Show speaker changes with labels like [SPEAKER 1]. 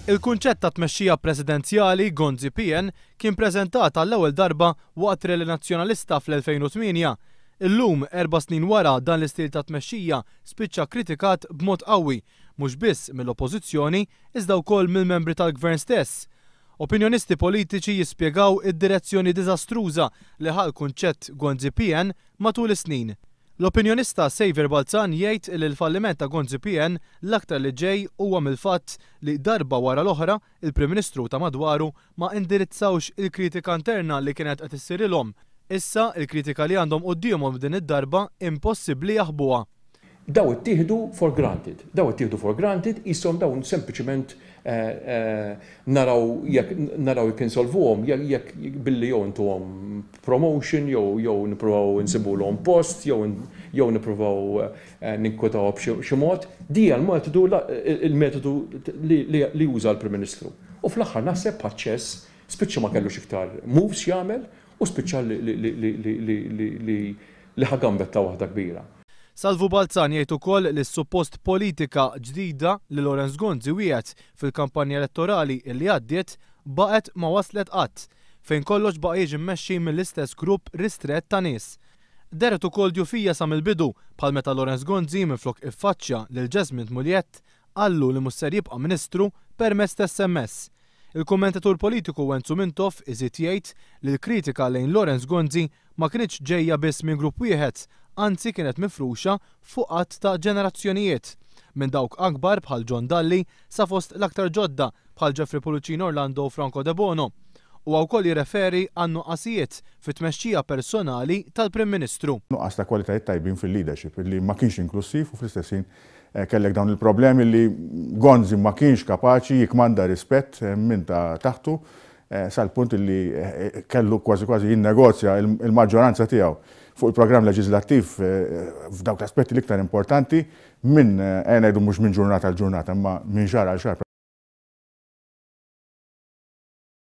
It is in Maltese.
[SPEAKER 1] Il-kunċett ta' tmexxija presidenzjali Gonzi PN kien preżentat għall-ewwel darba waqt Rally Nazzjonalista fl-2008. Illum 4 snin wara dan l-istil ta' tmexxija spiċċa kritikat b'mod qawwi, mhux biss mill-oppożizzjoni iżda wkoll mill-membri tal-gvern stess. Opinjonisti politiċi jispjegaw id-direzzjoni diżastruża li ħal kunċett Gonzi PN matul is-snin. L-opinjonista Xavier Balzan jgħid li l-falliment ta' Gonzi PN l-aktar li ġej huwa mill-fatt li darba wara l-oħra il-Prim Ministru ta' madwaru ma indirizzawx il-kritika interna li kienet qed issirilhom. Issa il-kritika li għandhom qudiemhom din id-darba impossibbli jaħbuha.
[SPEAKER 2] Daw ittieħdu for granted, ishom dawn sempliċement naraw jekk insolvuhom jekk billi jew intuhom promotion jew nippruvaw insibulhom post jew nippruvaw ninkwetaw b'xi mod. Dija il-metodu li juża l-Prim Ministru. U fl-aħħar naħseb aċċess spiċċa ma kellux iktar moves jagħmel u spiċċa li ħagambetta waħda kbira.
[SPEAKER 1] Salvu Balzan jgħid ukoll li s-suppost politika ġdida li Lawrence Gonzi wieħed fil-kampanja elettorali li għaddiet baqgħet ma waslet qatt, fejn kollox baqa' jiġi mmexxi mill-istess grupp ristrett ta' nies. Deret ukoll djufija sa mill-bidu bħal meta Lawrence Gonzi minflok iffaċċja lil Jesmine Mulliet qallu li mhux ser jibqa' Ministru permezz ta' SMS. Il-kommentatur politiku Enzo Mintoff iżid jgħid li l-kritika lejn Lawrence Gonzi ma kienx ġejja biss minn grupp wieħed, anzi kienet mifruxa fuq qatt ta' ġenerazzjonijiet, minn dawk akbar bħal John Dalli sa fost l-aktar ġodda bħal Jeffrey Pullicino Orlando u Franco De Bono. U wkoll jirreferi għan nuqqasijiet fit-tmexxija personali tal-Prim Ministru.
[SPEAKER 3] Nuqqas ta' kwalitajiet tajbin fil-leadership li ma kienx inklusiv u fl-istess ħin kellek dawn il-problemi li Gonzi ma kienx kapaċi jikmanda rispett minn ta' taħtu sal-punt li kellu kważi jinnegozja il-maġġoranza tiegħu fuq il-programm leġislattiv f'dawk l-aspetti l-iktar importanti minn ngħidu mhux minn ġurnata l ġurnata imma minn xahar għal xahar